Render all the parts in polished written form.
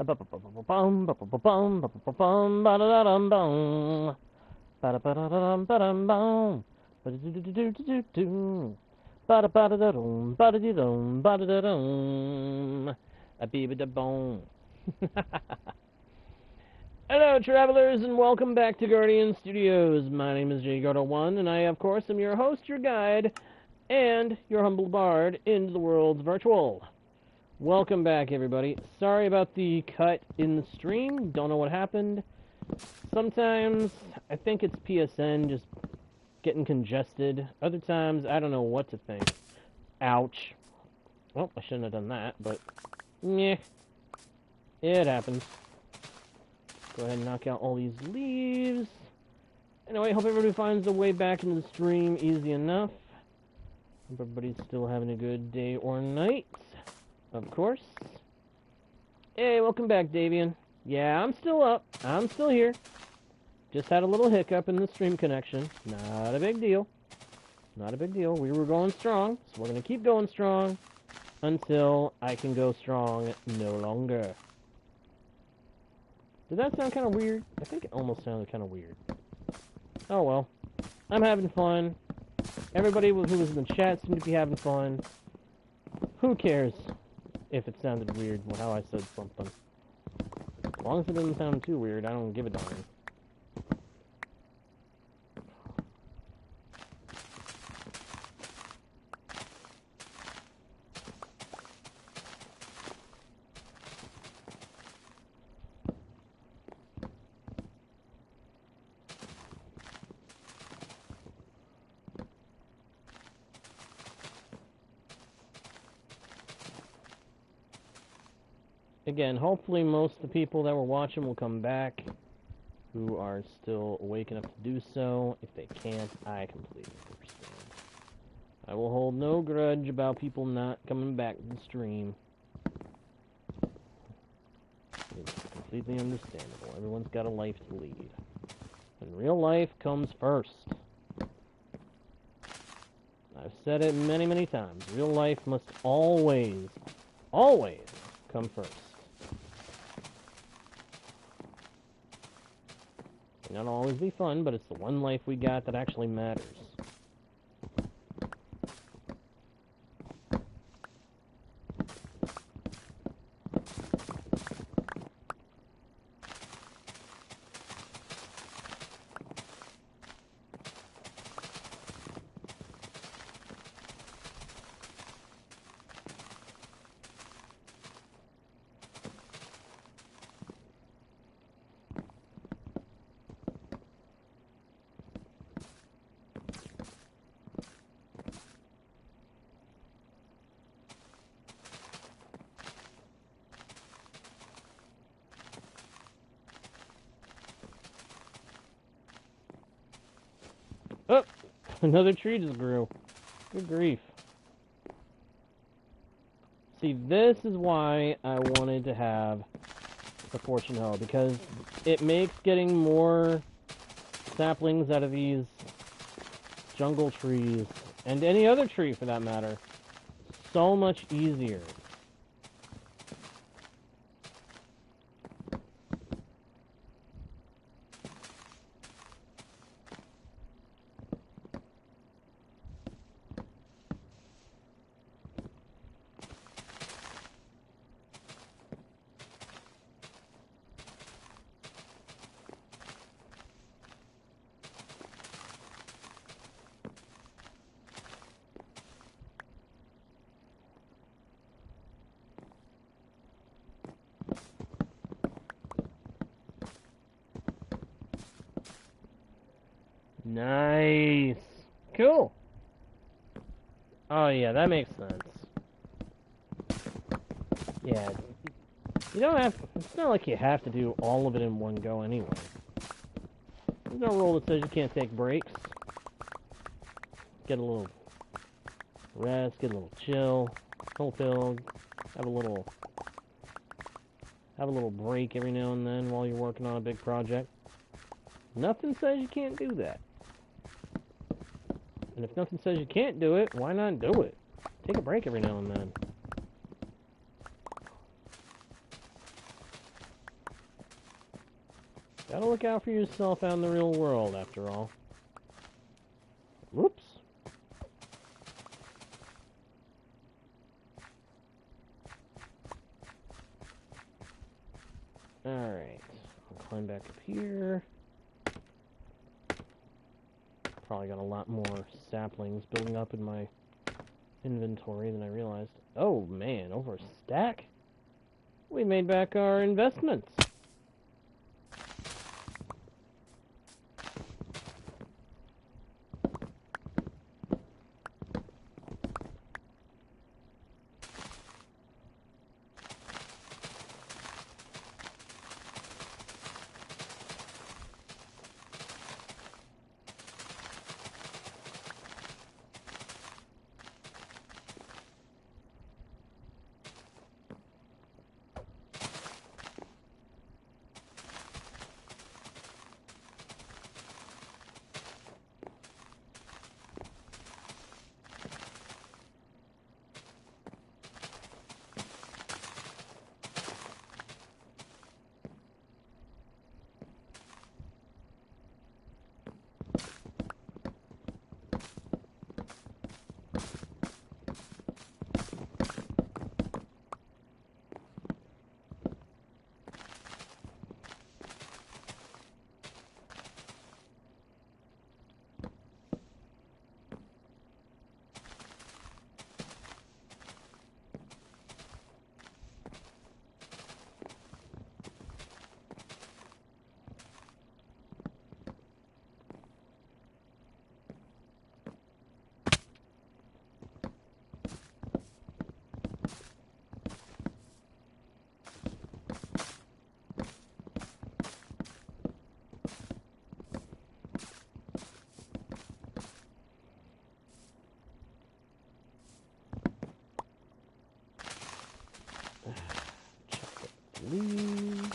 Hello, travelers, and welcome back to Guardian Studios. My name is JGardo1, and I, of course, am your host, your guide, and your humble bard into the world's virtual. Welcome back, everybody. Sorry about the cut in the stream. Don't know what happened. Sometimes I think it's PSN just getting congested. Other times, I don't know what to think. Ouch. Well, I shouldn't have done that, but yeah, it happens. Go ahead and knock out all these leaves. Anyway, hope everybody finds their way back into the stream easy enough. Hope everybody's still having a good day or night. Of course. Hey, welcome back, Davian. Yeah, I'm still up. I'm still here. Just had a little hiccup in the stream connection. Not a big deal. Not a big deal. We were going strong, so we're going to keep going strong until I can go strong no longer. Did that sound kind of weird? I think it almost sounded kind of weird. Oh well. I'm having fun. Everybody who was in the chat seemed to be having fun. Who cares if it sounded weird or how I said something? As long as it doesn't sound too weird, I don't give a darn. Again, hopefully most of the people that were watching will come back who are still awake enough to do so. If they can't, I completely understand. I will hold no grudge about people not coming back to the stream. It's completely understandable. Everyone's got a life to lead. And real life comes first. I've said it many, many times. Real life must always, always come first. It may not always be fun, but it's the one life we got that actually matters. Oh, another tree just grew. Good grief. See, this is why I wanted to have the fortune hoe, because it makes getting more saplings out of these jungle trees, and any other tree for that matter, so much easier. Nice. Cool. Oh yeah, that makes sense. Yeah. You don't have, it's not like you have to do all of it in one go anyway. There's no rule that says you can't take breaks. Get a little rest, get a little chill, fulfill, have a little break every now and then while you're working on a big project. Nothing says you can't do that. And if nothing says you can't do it, why not do it? Take a break every now and then. Gotta look out for yourself out in the real world, after all. Whoops. Alright. I'll climb back up here. Probably got a lot more saplings building up in my inventory than I realized. Oh man, over a stack? We made back our investments. Leave.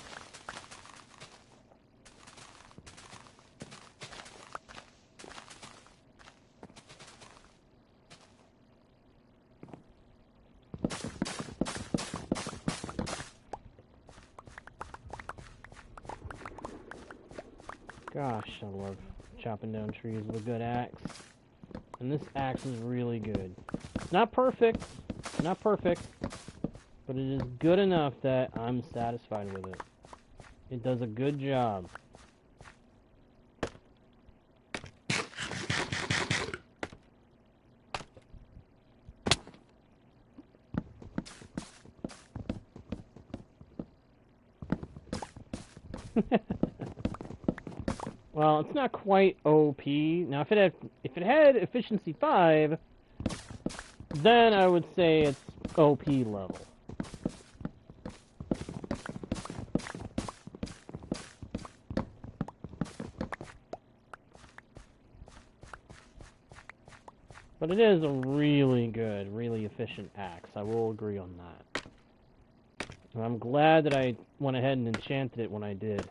Gosh, I love chopping down trees with a good axe. And this axe is really good. It's not perfect, but it is good enough that I'm satisfied with it. It does a good job. Well, it's not quite OP. Now, if it had efficiency 5, then I would say it's OP level. But it is a really good, really efficient axe. I will agree on that. And I'm glad that I went ahead and enchanted it when I did.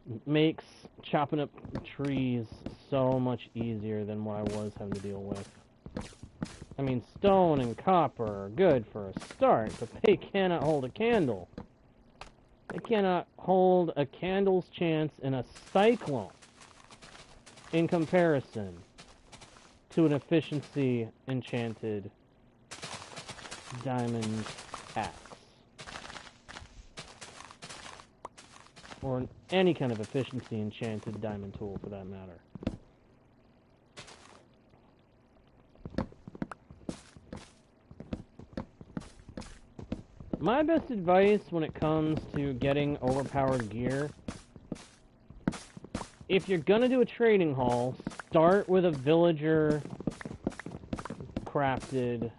It makes chopping up trees so much easier than what I was having to deal with. I mean, stone and copper are good for a start, but they cannot hold a candle. They cannot hold a candle's chance in a cyclone in comparison to an efficiency enchanted diamond axe. Or any kind of efficiency enchanted diamond tool, for that matter. My best advice when it comes to getting overpowered gear, if you're gonna do a trading haul, start with a villager crafted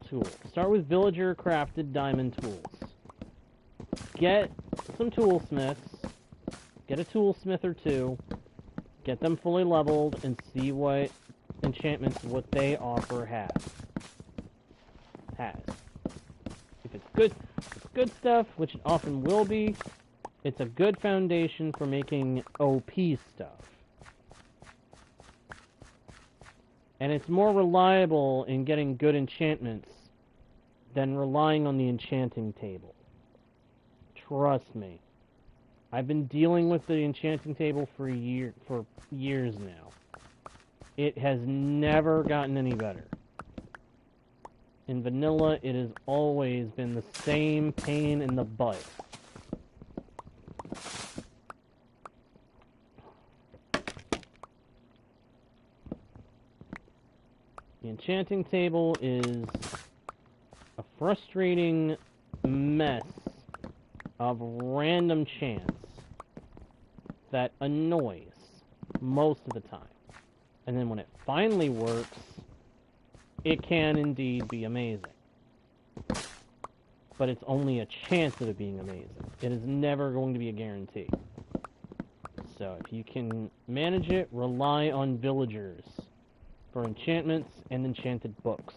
tool. Start with villager crafted diamond tools. Get some toolsmiths, get a toolsmith or two, get them fully leveled, and see what enchantments what they offer has. If it's good stuff, which it often will be, it's a good foundation for making OP stuff. And it's more reliable in getting good enchantments than relying on the enchanting table. Trust me. I've been dealing with the enchanting table for years now. It has never gotten any better. In vanilla, it has always been the same pain in the butt. The enchanting table is a frustrating mess of random chance that annoys most of the time. And then when it finally works, it can indeed be amazing. But it's only a chance of it being amazing. It is never going to be a guarantee. So if you can manage it, rely on villagers for enchantments and enchanted books.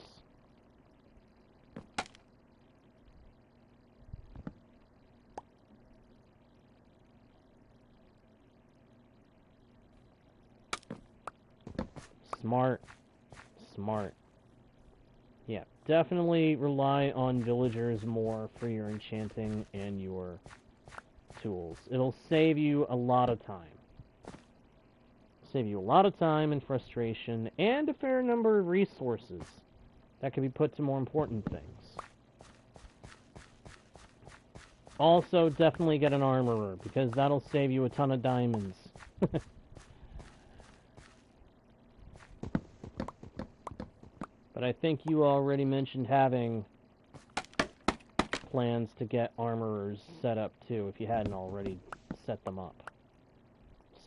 Smart. Yeah, definitely rely on villagers more for your enchanting and your tools. It'll save you a lot of time. Save you a lot of time and frustration and a fair number of resources that can be put to more important things. Also, definitely get an armorer, because that'll save you a ton of diamonds. But I think you already mentioned having plans to get armorers set up too, if you hadn't already set them up.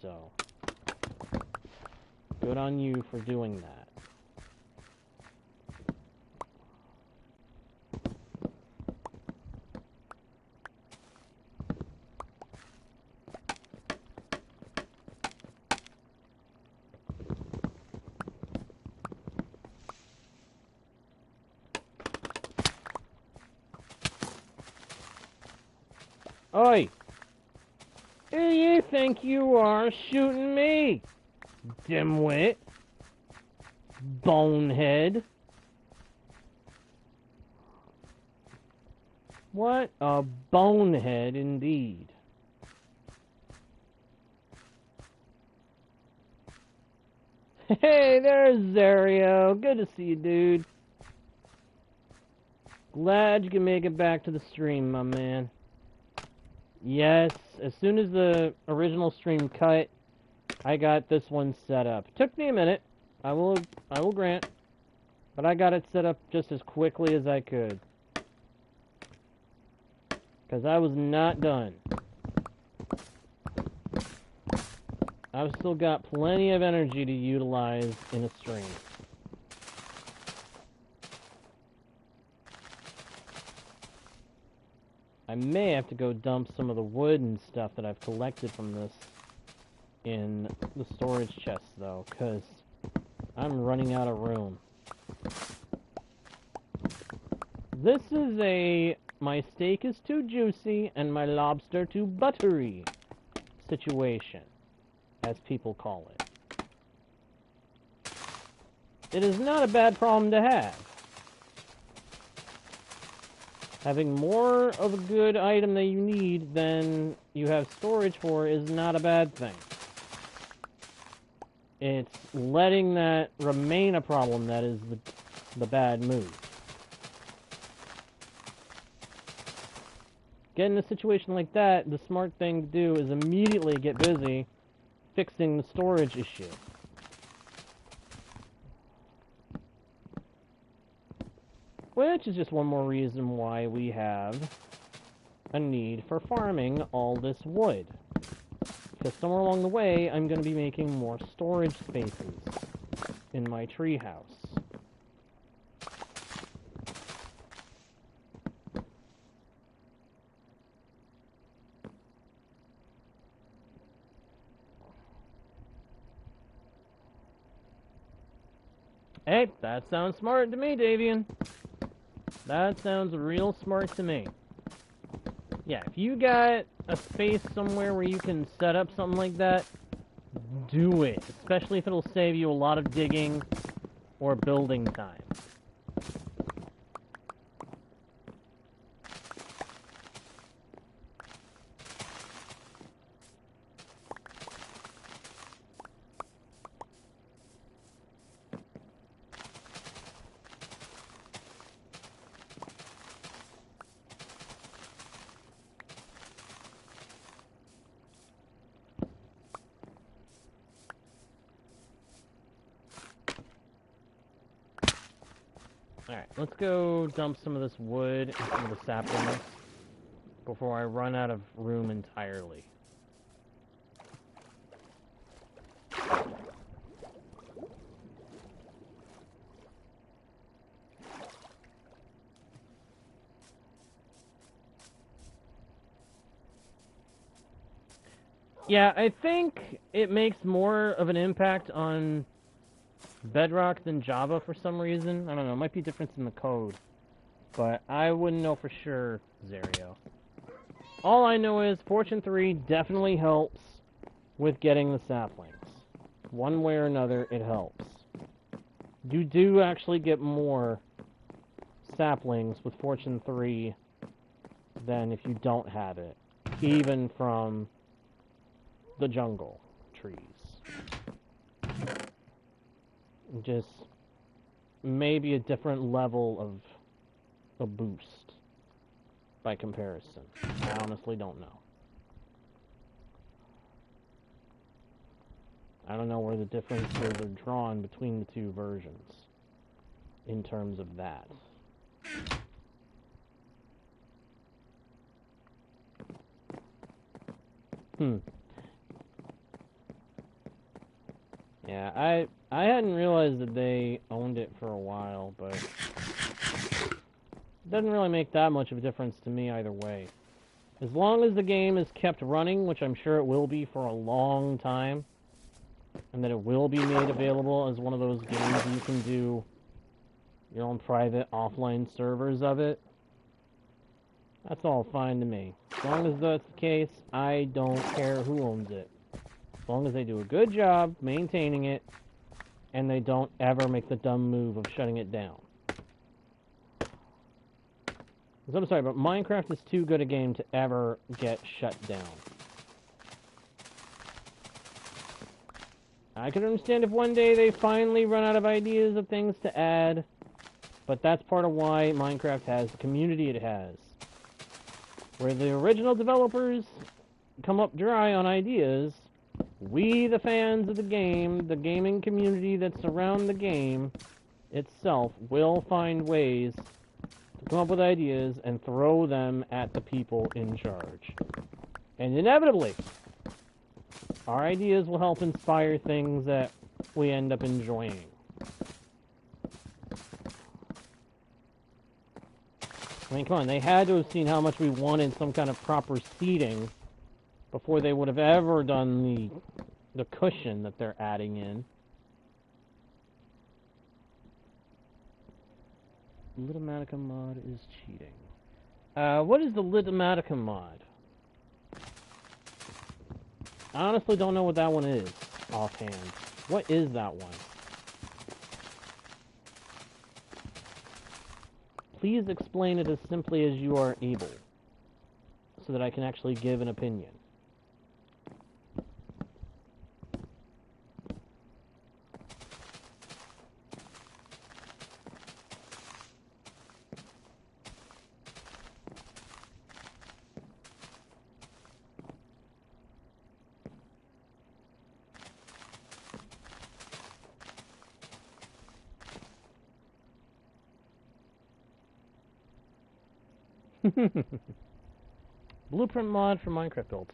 So, good on you for doing that. Oi! Who do you think you are shooting me? Dimwit. Bonehead. What a bonehead indeed. Hey, there's Zario. Good to see you, dude. Glad you can make it back to the stream, my man. Yes, as soon as the original stream cut, I got this one set up. Took me a minute, I will grant, but I got it set up just as quickly as I could. Because I was not done. I've still got plenty of energy to utilize in a stream. I may have to go dump some of the wood and stuff that I've collected from this in the storage chest, though, because I'm running out of room. This is a my steak is too juicy and my lobster too buttery situation, as people call it. It is not a bad problem to have. Having more of a good item that you need than you have storage for is not a bad thing. It's letting that remain a problem that is the bad move. Get in a situation like that, the smart thing to do is immediately get busy fixing the storage issue. Which is just one more reason why we have a need for farming all this wood. Because somewhere along the way, I'm going to be making more storage spaces in my treehouse. Hey, that sounds smart to me, Davian. That sounds real smart to me. Yeah, if you got a space somewhere where you can set up something like that, do it. Especially if it'll save you a lot of digging or building time. Alright, let's go dump some of this wood and some of the saplings before I run out of room entirely. Yeah, I think it makes more of an impact on Bedrock than Java for some reason. I don't know, it might be a difference in the code. But I wouldn't know for sure, Zario. All I know is Fortune 3 definitely helps with getting the saplings. One way or another, it helps. You do actually get more saplings with Fortune 3 than if you don't have it. Even from the jungle trees. Just maybe a different level of a boost by comparison. I honestly don't know. I don't know where the differences are drawn between the two versions in terms of that. Yeah, I hadn't realized that they owned it for a while, but it doesn't really make that much of a difference to me either way. As long as the game is kept running, which I'm sure it will be for a long time, and that it will be made available as one of those games you can do your own private offline servers of it, that's all fine to me. As long as that's the case, I don't care who owns it. As long as they do a good job maintaining it, and they don't ever make the dumb move of shutting it down. Because I'm sorry, but Minecraft is too good a game to ever get shut down. I can understand if one day they finally run out of ideas of things to add, but that's part of why Minecraft has the community it has. Where the original developers come up dry on ideas, we, the fans of the game, the gaming community that's around the game itself, will find ways to come up with ideas and throw them at the people in charge. And inevitably, our ideas will help inspire things that we end up enjoying. I mean, come on, they had to have seen how much we wanted some kind of proper seating before they would have ever done the cushion that they're adding in. Litomatica mod is cheating. What is the Litomatica mod? I honestly don't know what that one is, offhand. What is that one? Please explain it as simply as you are able, so that I can actually give an opinion. Blueprint mod for Minecraft builds.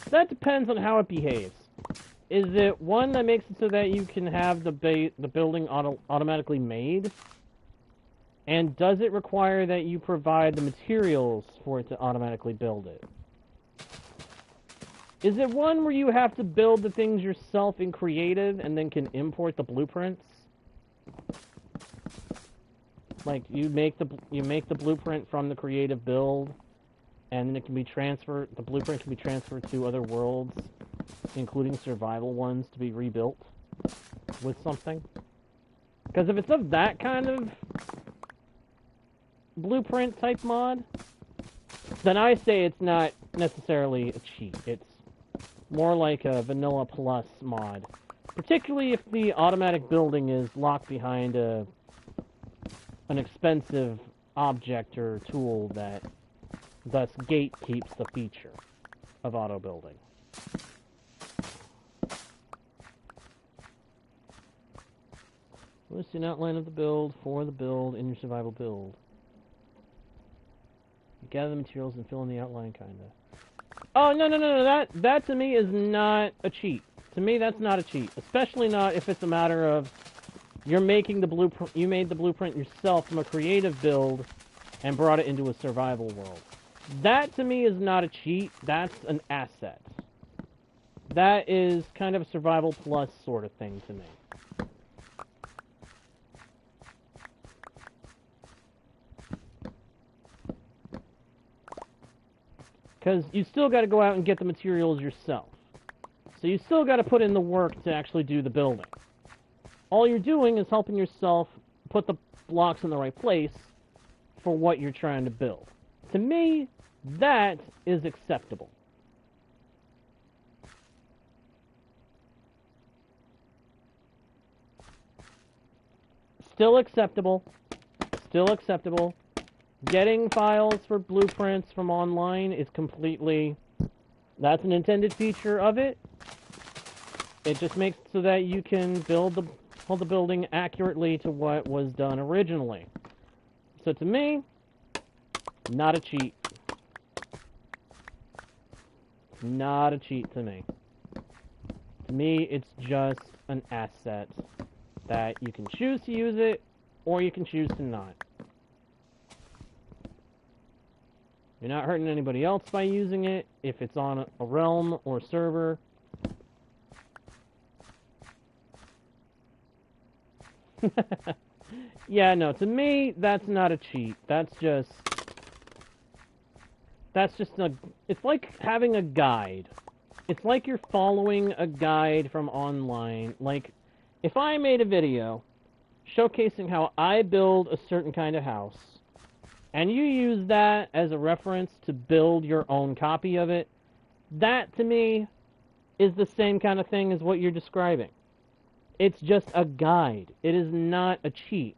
That depends on how it behaves. Is it one that makes it so that you can have the building automatically made? And does it require that you provide the materials for it to automatically build it? Is it one where you have to build the things yourself in creative and then can import the blueprints? Like you make the blueprint from the creative build, and then it can be transferred. The blueprint can be transferred to other worlds, including survival ones, to be rebuilt with something. Because if it's of that kind of blueprint type mod, then I say it's not necessarily a cheat. It's more like a vanilla plus mod, particularly if the automatic building is locked behind an expensive object or tool that thus gatekeeps the feature of auto building. List an outline of the build for the build in your survival build. You gather the materials and fill in the outline, kinda. Oh, no. That to me is not a cheat. To me, that's not a cheat. Especially not if it's a matter of you're making the blueprint, you made the blueprint yourself from a creative build and brought it into a survival world. That to me is not a cheat, that's an asset. That is kind of a survival plus sort of thing to me. Because you still got to go out and get the materials yourself. So you still got to put in the work to actually do the building. All you're doing is helping yourself put the blocks in the right place for what you're trying to build. To me, that is acceptable. Still acceptable. Still acceptable. Getting files for blueprints from online is completely... That's an intended feature of it. It just makes it so that you can build the building accurately to what was done originally. So to me, not a cheat. Not a cheat to me. To me, it's just an asset that you can choose to use it, or you can choose to not. You're not hurting anybody else by using it, if it's on a realm or server. Yeah, no, to me, that's not a cheat. That's just a... It's like having a guide. It's like you're following a guide from online. Like, if I made a video showcasing how I build a certain kind of house, and you use that as a reference to build your own copy of it, that, to me, is the same kind of thing as what you're describing. It's just a guide. It is not a cheat.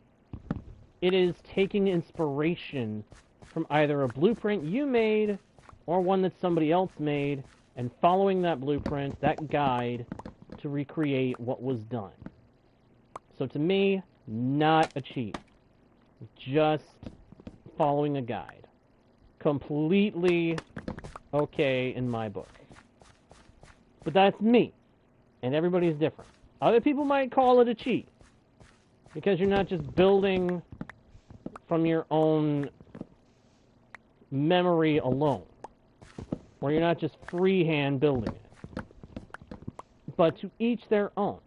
It is taking inspiration from either a blueprint you made or one that somebody else made and following that blueprint, that guide, to recreate what was done. So to me, not a cheat. Just following a guide. Completely okay in my book. But that's me. And everybody's different. Other people might call it a cheat. Because you're not just building from your own memory alone. Or you're not just freehand building it. But to each their own.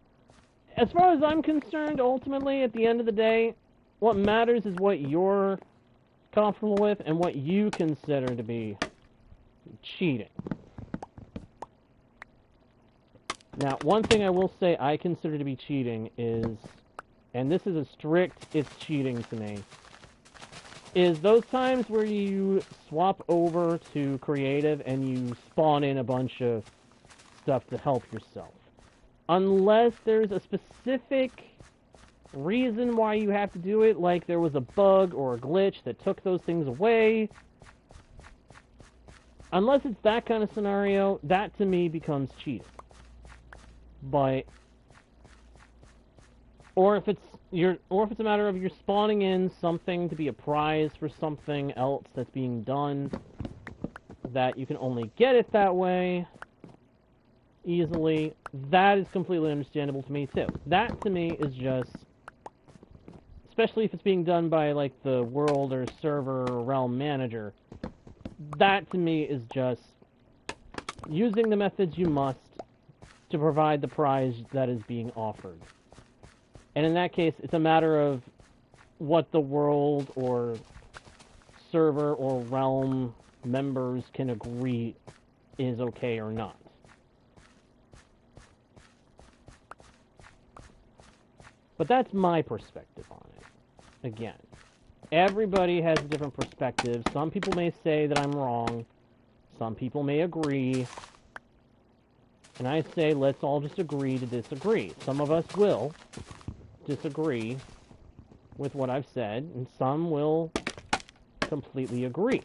As far as I'm concerned, ultimately, at the end of the day, what matters is what you're comfortable with and what you consider to be cheating. Now, one thing I will say I consider to be cheating is, and this is a strict, it's cheating to me, is those times where you swap over to creative and you spawn in a bunch of stuff to help yourself. Unless there's a specific reason why you have to do it, like there was a bug or a glitch that took those things away. Unless it's that kind of scenario, that to me becomes cheating. But or if it's a matter of you're spawning in something to be a prize for something else that's being done, that you can only get it that way easily, that is completely understandable to me too. That to me is just, especially if it's being done by like the world or server or realm manager, that to me is just using the methods you must to provide the prize that is being offered. And in that case, it's a matter of what the world or server or realm members can agree is okay or not. But that's my perspective on it. Again, everybody has a different perspective. Some people may say that I'm wrong. Some people may agree. And I say, let's all just agree to disagree. Some of us will disagree with what I've said, and some will completely agree.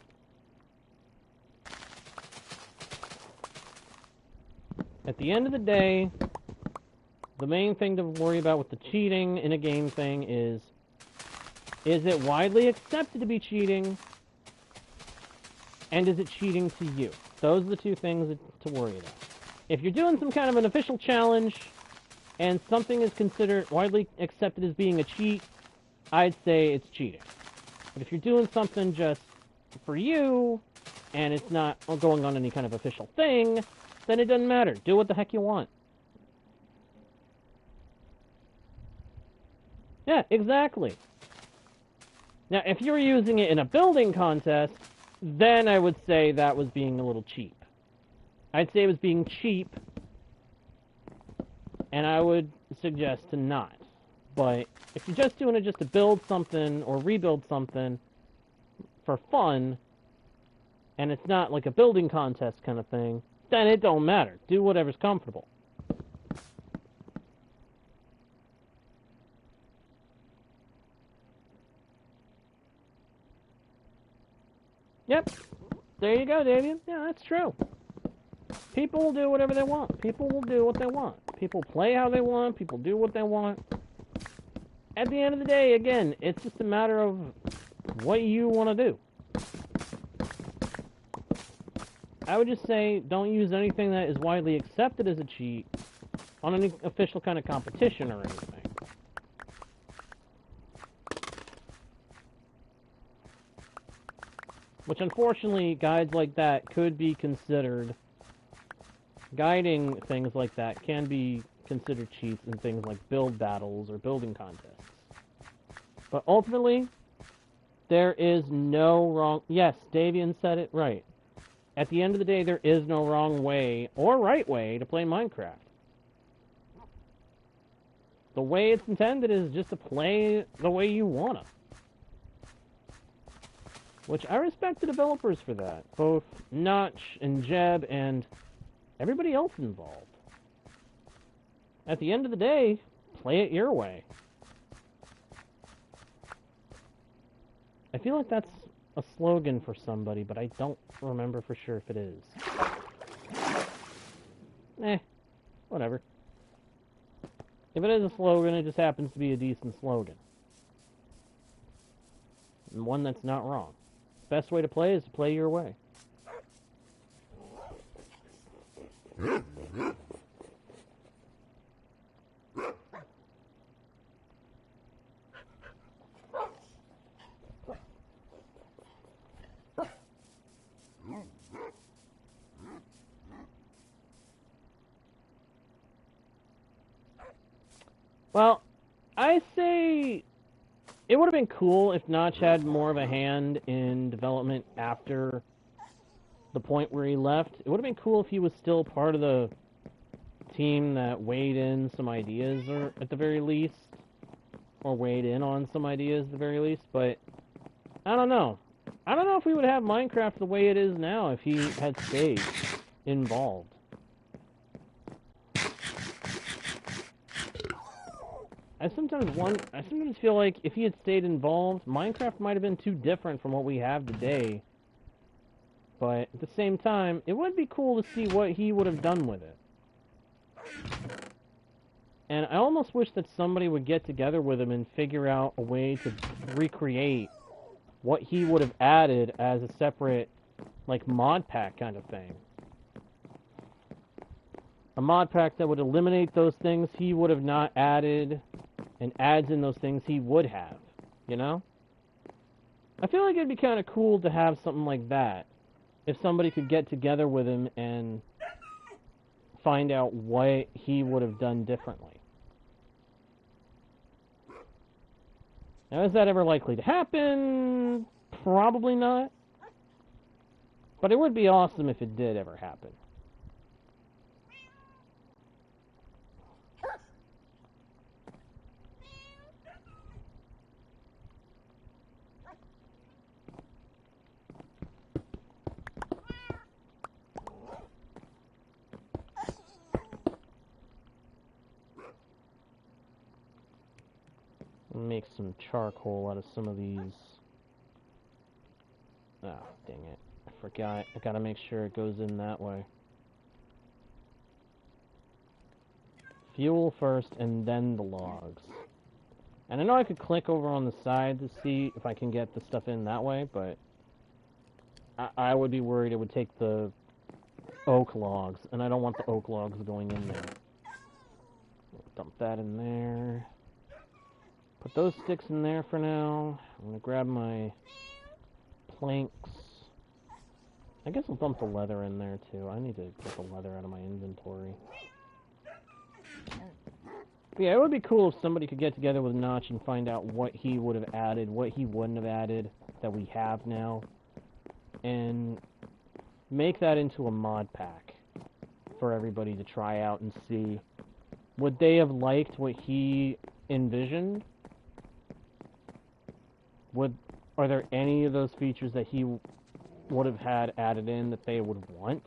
At the end of the day, The main thing to worry about with the cheating in a game thing is it widely accepted to be cheating, and is it cheating to you? Those are the two things to worry about. If you're doing some kind of an official challenge, and something is considered widely accepted as being a cheat, I'd say it's cheating. But if you're doing something just for you, and it's not going on any kind of official thing, then it doesn't matter. Do what the heck you want. Yeah, exactly. Now, if you're using it in a building contest, then I would say that was being a little cheap. I'd say it was being cheap, and I would suggest to not. But if you're just doing it just to build something or rebuild something for fun, and it's not like a building contest kind of thing, then it don't matter. Do whatever's comfortable. Yep. There you go, Davian. Yeah, that's true. People will do whatever they want. People will do what they want. People play how they want. People do what they want. At the end of the day, again, it's just a matter of what you want to do. I would just say don't use anything that is widely accepted as a cheat on any official kind of competition or anything. Which, unfortunately, guides like that could be considered... Guiding things like that can be considered cheats in things like build battles or building contests. But ultimately, there is no wrong... Yes, Davian said it right. At the end of the day, there is no wrong way or right way to play Minecraft. The way it's intended is just to play the way you wanna. Which I respect the developers for that. Both Notch and Jeb and everybody else involved. At the end of the day, play it your way. I feel like that's a slogan for somebody, but I don't remember for sure if it is. Whatever. If it is a slogan, it just happens to be a decent slogan. And one that's not wrong. Best way to play is to play your way. Well, I say it would have been cool if Notch had more of a hand in development after the point where he left. It would have been cool if he was still part of the team that weighed in some ideas, or at the very least, or weighed in on some ideas at the very least, but I don't know. I don't know if we would have Minecraft the way it is now if he had stayed involved. I sometimes feel like if he had stayed involved, Minecraft might have been too different from what we have today. But at the same time, it would be cool to see what he would have done with it. And I almost wish that somebody would get together with him and figure out a way to recreate what he would have added as a separate, like, mod pack kind of thing. A mod pack that would eliminate those things he would have not added, and adds in those things he would have, you know? I feel like it'd be kind of cool to have something like that. If somebody could get together with him and find out what he would have done differently. Now, is that ever likely to happen? Probably not. But it would be awesome if it did ever happen. Make some charcoal out of some of these. Oh, dang it. I forgot. I gotta make sure it goes in that way. Fuel first, and then the logs. And I know I could click over on the side to see if I can get the stuff in that way, but I would be worried it would take the oak logs, and I don't want the oak logs going in there. Dump that in there. Put those sticks in there for now. I'm going to grab my planks. I guess I'll dump the leather in there, too. I need to get the leather out of my inventory. But yeah, it would be cool if somebody could get together with Notch and find out what he would have added, what he wouldn't have added that we have now, and make that into a mod pack for everybody to try out and see. Would they have liked what he envisioned? Are there any of those features that he would have had added in that they would want?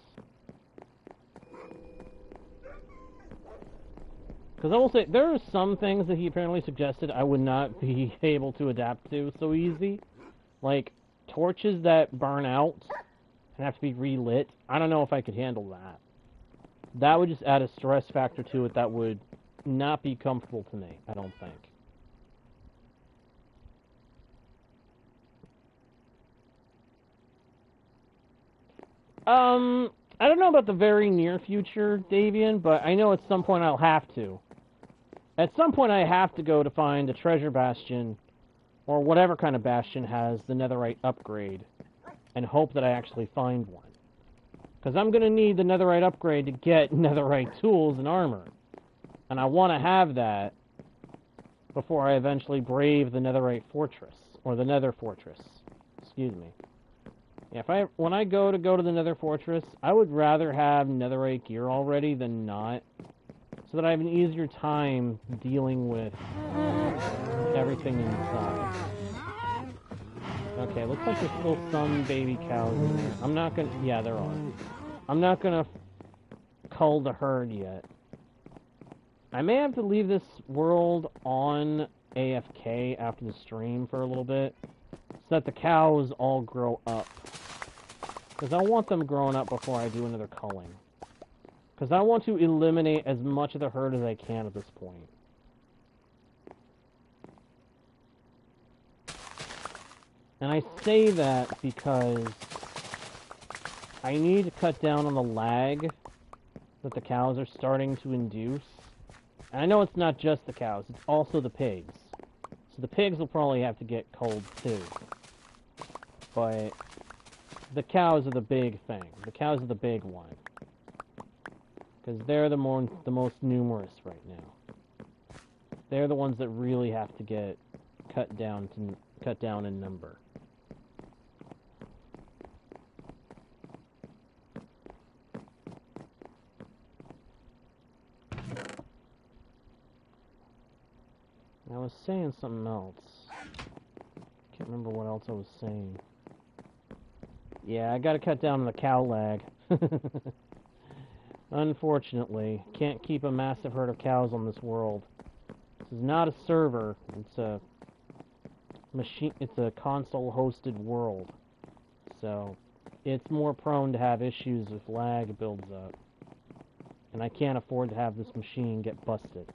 Because I will say, there are some things that he apparently suggested I would not be able to adapt to so easy. Like, torches that burn out and have to be relit. I don't know if I could handle that. That would just add a stress factor to it that would not be comfortable to me, I don't think. I don't know about the very near future, Davian, but I know at some point I'll have to. At some point I have to go to find a treasure bastion, or whatever kind of bastion has the netherite upgrade, and hope that I actually find one. Because I'm going to need the netherite upgrade to get netherite tools and armor. And I want to have that before I eventually brave the netherite fortress, or the nether fortress. Excuse me. Yeah, when I go to the nether fortress, I would rather have netherite gear already than not, so that I have an easier time dealing with everything inside. Okay, looks like there's still some baby cows in there. I'm not gonna... Yeah, there are. I'm not gonna cull the herd yet. I may have to leave this world on AFK after the stream for a little bit, so that the cows all grow up. Because I want them growing up before I do another culling. Because I want to eliminate as much of the herd as I can at this point. And I say that because I need to cut down on the lag that the cows are starting to induce. And I know it's not just the cows, it's also the pigs. So the pigs will probably have to get culled too. But the cows are the big thing. The cows are the big one. Because they're the most numerous right now. They're the ones that really have to get cut down in number. I was saying something else. Can't remember what else I was saying. Yeah, I gotta cut down on the cow lag. Unfortunately, can't keep a massive herd of cows on this world. This is not a server. It's a machine. It's a console-hosted world, so it's more prone to have issues if lag builds up. And I can't afford to have this machine get busted.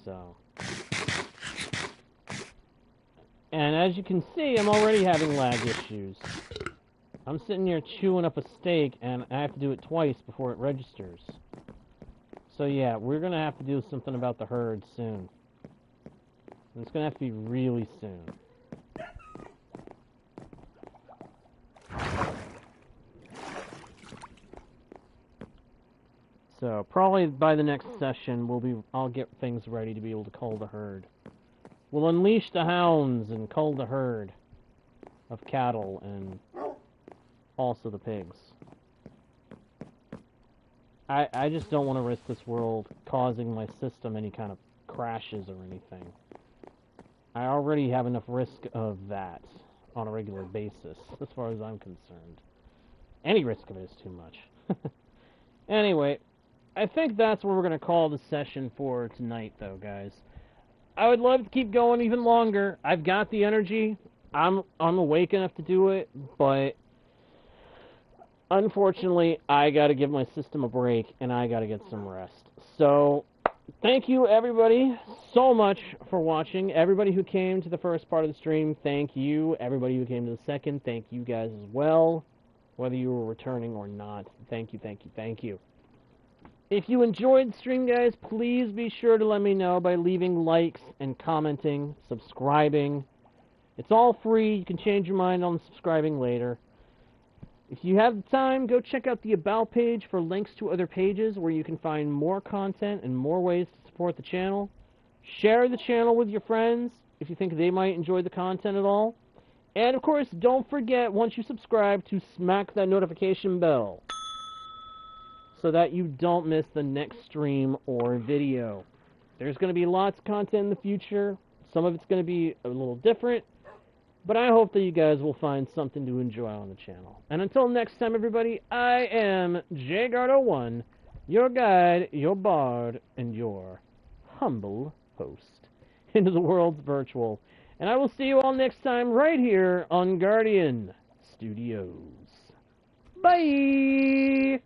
So, and as you can see, I'm already having lag issues. I'm sitting here chewing up a steak, and I have to do it twice before it registers. So yeah, we're going to have to do something about the herd soon. And it's going to have to be really soon. So, probably by the next session, I'll get things ready to be able to cull the herd. We'll unleash the hounds and cull the herd of cattle and also the pigs. I just don't want to risk this world causing my system any kind of crashes or anything. I already have enough risk of that on a regular basis, as far as I'm concerned. Any risk of it is too much. Anyway, I think that's what we're going to call the session for tonight, though, guys. I would love to keep going even longer. I've got the energy. I'm awake enough to do it, but unfortunately, I got to give my system a break, and I got to get some rest. So, Thank you, everybody, so much for watching. Everybody who came to the first part of the stream, thank you. Everybody who came to the second, thank you guys as well. Whether you were returning or not, thank you, thank you, thank you. If you enjoyed the stream, guys, please be sure to let me know by leaving likes and commenting, subscribing. It's all free. You can change your mind on subscribing later. If you have the time, go check out the About page for links to other pages where you can find more content and more ways to support the channel. Share the channel with your friends if you think they might enjoy the content at all. And, of course, don't forget, once you subscribe, to smack that notification bell so that you don't miss the next stream or video. There's going to be lots of content in the future. Some of it's going to be a little different. But I hope that you guys will find something to enjoy on the channel. And until next time, everybody, I am JGuard01, your guide, your bard, and your humble host into the world's virtual. And I will see you all next time right here on Guardian Studios. Bye!